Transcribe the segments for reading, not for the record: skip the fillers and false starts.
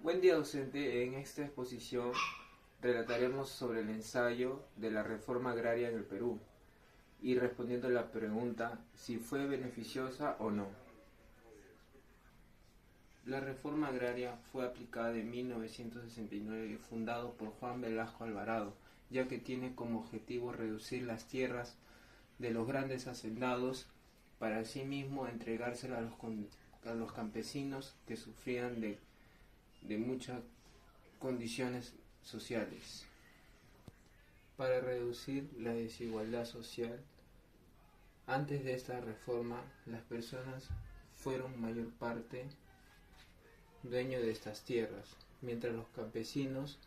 Buen día, docente. En esta exposición relataremos sobre el ensayo de la reforma agraria en el Perú y respondiendo a la pregunta si fue beneficiosa o no. La reforma agraria fue aplicada en 1969 y fundado por Juan Velasco Alvarado, ya que tiene como objetivo reducir las tierras de los grandes hacendados para asimismo entregárselas a los campesinos que sufrían de muchas condiciones sociales. Para reducir la desigualdad social, antes de esta reforma, las personas fueron mayor parte dueños de estas tierras, mientras los campesinos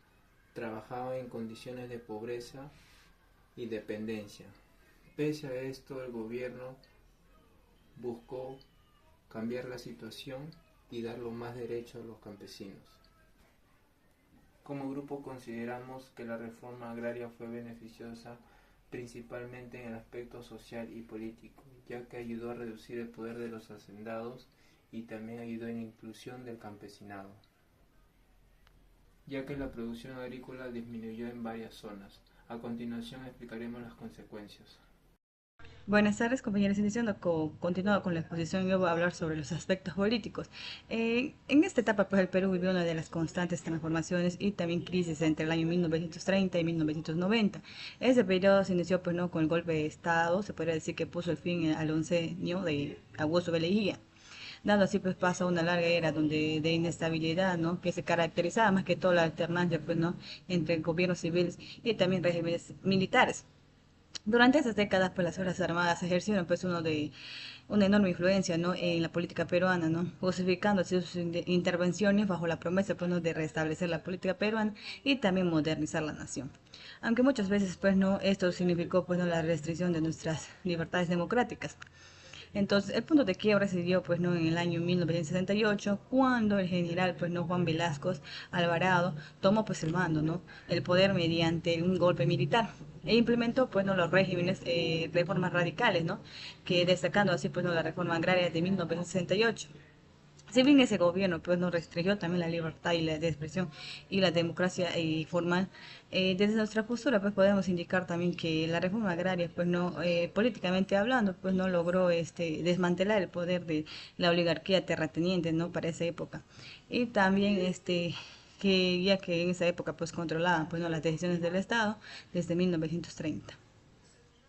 trabajaban en condiciones de pobreza y dependencia. Pese a esto, el gobierno buscó cambiar la situación y dar más derechos a los campesinos. Como grupo consideramos que la reforma agraria fue beneficiosa principalmente en el aspecto social y político, ya que ayudó a reducir el poder de los hacendados y también ayudó en la inclusión del campesinado, ya que la producción agrícola disminuyó en varias zonas. A continuación explicaremos las consecuencias. Buenas tardes, compañeros. Continuando con la exposición, yo voy a hablar sobre los aspectos políticos. En esta etapa, pues el Perú vivió una de las constantes transformaciones y también crisis entre el año 1930 y 1990. Ese periodo se inició, pues, ¿no?, con el golpe de Estado, se podría decir que puso el fin al oncenio de Augusto B. Leguía, dando así pues paso a una larga era de inestabilidad, ¿no?, que se caracterizaba más que todo la alternancia, pues, ¿no?, entre gobiernos civiles y también regímenes militares. Durante esas décadas, pues las Fuerzas Armadas ejercieron pues una enorme influencia, ¿no?, en la política peruana, ¿no?, justificando así sus intervenciones bajo la promesa, pues, ¿no?, de restablecer la política peruana y también modernizar la nación. Aunque muchas veces, pues, no, esto significó, pues, no, la restricción de nuestras libertades democráticas. Entonces, el punto de quiebra se dio, pues, no, en el año 1968, cuando el general, pues, no, Juan Velasco Alvarado tomó, pues, el mando, ¿no?, el poder mediante un golpe militar e implementó, pues, no, los regímenes, reformas radicales, ¿no?, que destacando así, pues, no, la reforma agraria de 1968. Si bien ese gobierno pues no restringió también la libertad y la de expresión y la democracia formal, desde nuestra postura pues podemos indicar también que la reforma agraria pues no, políticamente hablando, pues no logró desmantelar el poder de la oligarquía terrateniente, no, para esa época, y también que ya que en esa época pues controlaban pues no las decisiones del Estado desde 1930.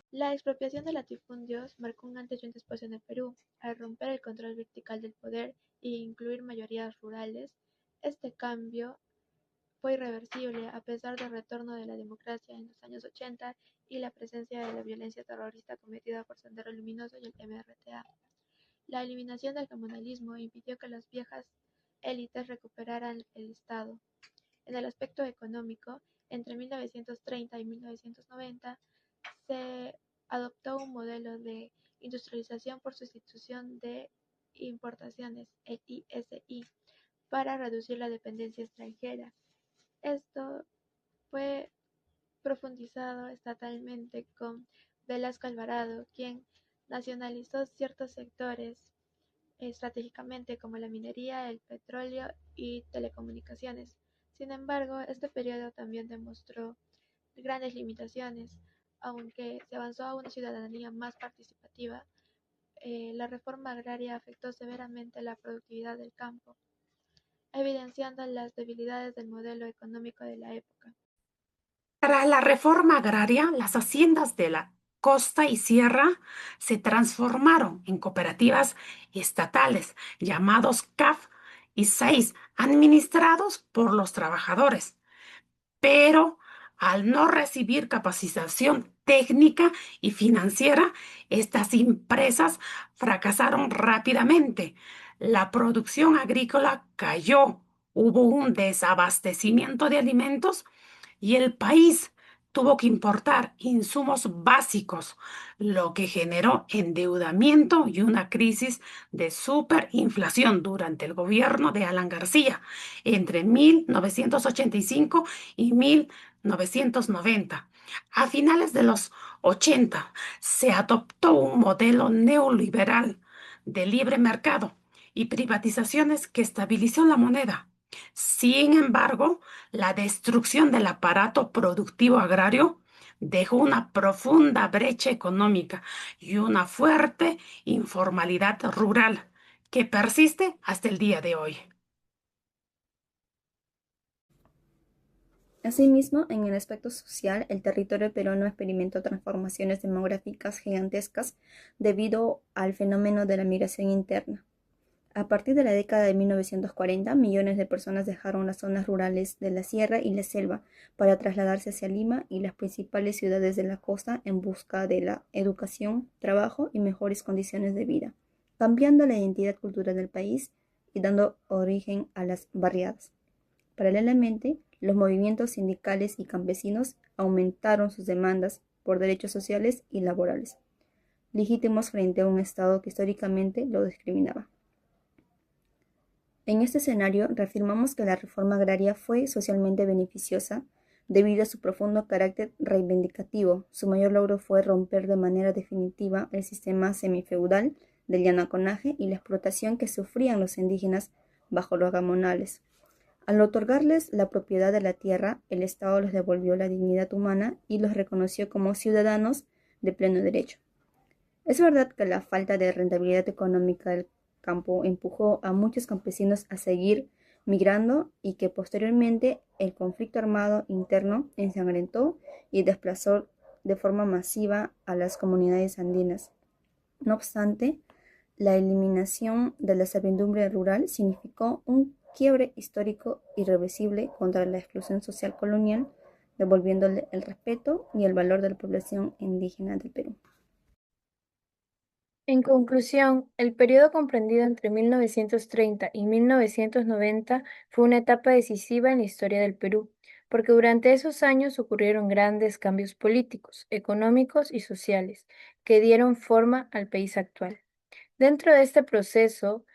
La expropiación de latifundios marcó un antes y un después en el Perú. Al romper el control vertical del poder e incluir mayorías rurales, este cambio fue irreversible a pesar del retorno de la democracia en los años 80 y la presencia de la violencia terrorista cometida por Sendero Luminoso y el MRTA. La eliminación del comunalismo impidió que las viejas élites recuperaran el Estado. En el aspecto económico, entre 1930 y 1990 se adoptó un modelo de industrialización por sustitución de importaciones, el ISI, para reducir la dependencia extranjera. Esto fue profundizado estatalmente con Velasco Alvarado, quien nacionalizó ciertos sectores estratégicamente como la minería, el petróleo y telecomunicaciones. Sin embargo, este periodo también demostró grandes limitaciones. Aunque se avanzó a una ciudadanía más participativa, la reforma agraria afectó severamente la productividad del campo, evidenciando las debilidades del modelo económico de la época. Tras la reforma agraria, las haciendas de la costa y sierra se transformaron en cooperativas estatales llamados CAF y 6, administrados por los trabajadores. Pero al no recibir capacitación técnica y financiera, estas empresas fracasaron rápidamente. La producción agrícola cayó, hubo un desabastecimiento de alimentos y el país tuvo que importar insumos básicos, lo que generó endeudamiento y una crisis de superinflación durante el gobierno de Alan García entre 1985 y 1990. A finales de los 80 se adoptó un modelo neoliberal de libre mercado y privatizaciones que estabilizó la moneda. Sin embargo, la destrucción del aparato productivo agrario dejó una profunda brecha económica y una fuerte informalidad rural que persiste hasta el día de hoy. Asimismo, en el aspecto social, el territorio peruano experimentó transformaciones demográficas gigantescas debido al fenómeno de la migración interna. A partir de la década de 1940, millones de personas dejaron las zonas rurales de la sierra y la selva para trasladarse hacia Lima y las principales ciudades de la costa en busca de la educación, trabajo y mejores condiciones de vida, cambiando la identidad cultural del país y dando origen a las barriadas. Paralelamente, los movimientos sindicales y campesinos aumentaron sus demandas por derechos sociales y laborales, legítimos frente a un Estado que históricamente lo discriminaba. En este escenario, reafirmamos que la reforma agraria fue socialmente beneficiosa debido a su profundo carácter reivindicativo. Su mayor logro fue romper de manera definitiva el sistema semifeudal del llanoconaje y la explotación que sufrían los indígenas bajo los gamonales. Al otorgarles la propiedad de la tierra, el Estado les devolvió la dignidad humana y los reconoció como ciudadanos de pleno derecho. Es verdad que la falta de rentabilidad económica del campo empujó a muchos campesinos a seguir migrando y que posteriormente el conflicto armado interno ensangrentó y desplazó de forma masiva a las comunidades andinas. No obstante, la eliminación de la servidumbre rural significó un quiebre histórico irreversible contra la exclusión social colonial, devolviéndole el respeto y el valor de la población indígena del Perú. En conclusión, el periodo comprendido entre 1930 y 1990 fue una etapa decisiva en la historia del Perú, porque durante esos años ocurrieron grandes cambios políticos, económicos y sociales que dieron forma al país actual. Dentro de este proceso,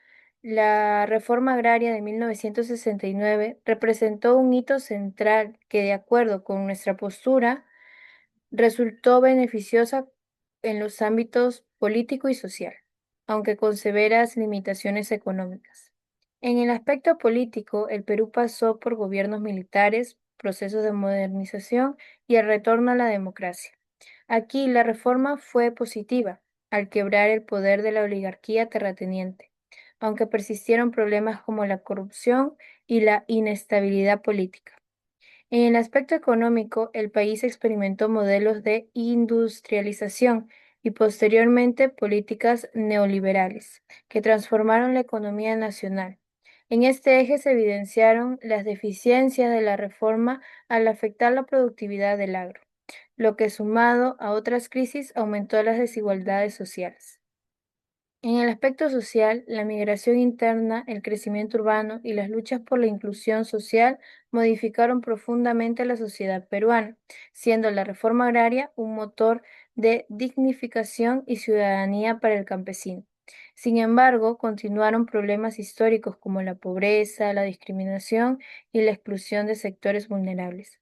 la reforma agraria de 1969 representó un hito central que, de acuerdo con nuestra postura, resultó beneficiosa en los ámbitos político y social, aunque con severas limitaciones económicas. En el aspecto político, el Perú pasó por gobiernos militares, procesos de modernización y el retorno a la democracia. Aquí la reforma fue positiva, al quebrar el poder de la oligarquía terrateniente, aunque persistieron problemas como la corrupción y la inestabilidad política. En el aspecto económico, el país experimentó modelos de industrialización y posteriormente políticas neoliberales que transformaron la economía nacional. En este eje se evidenciaron las deficiencias de la reforma al afectar la productividad del agro, lo que sumado a otras crisis aumentó las desigualdades sociales. En el aspecto social, la migración interna, el crecimiento urbano y las luchas por la inclusión social modificaron profundamente la sociedad peruana, siendo la reforma agraria un motor de dignificación y ciudadanía para el campesino. Sin embargo, continuaron problemas históricos como la pobreza, la discriminación y la exclusión de sectores vulnerables.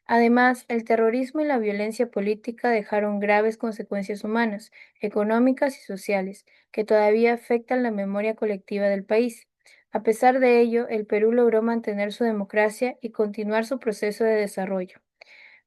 Además, el terrorismo y la violencia política dejaron graves consecuencias humanas, económicas y sociales, que todavía afectan la memoria colectiva del país. A pesar de ello, el Perú logró mantener su democracia y continuar su proceso de desarrollo.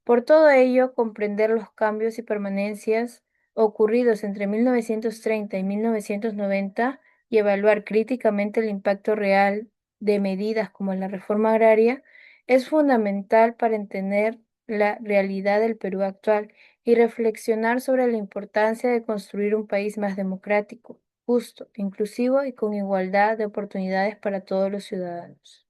Por todo ello, comprender los cambios y permanencias ocurridos entre 1930 y 1990 y evaluar críticamente el impacto real de medidas como la reforma agraria es fundamental para entender la realidad del Perú actual y reflexionar sobre la importancia de construir un país más democrático, justo, inclusivo y con igualdad de oportunidades para todos los ciudadanos.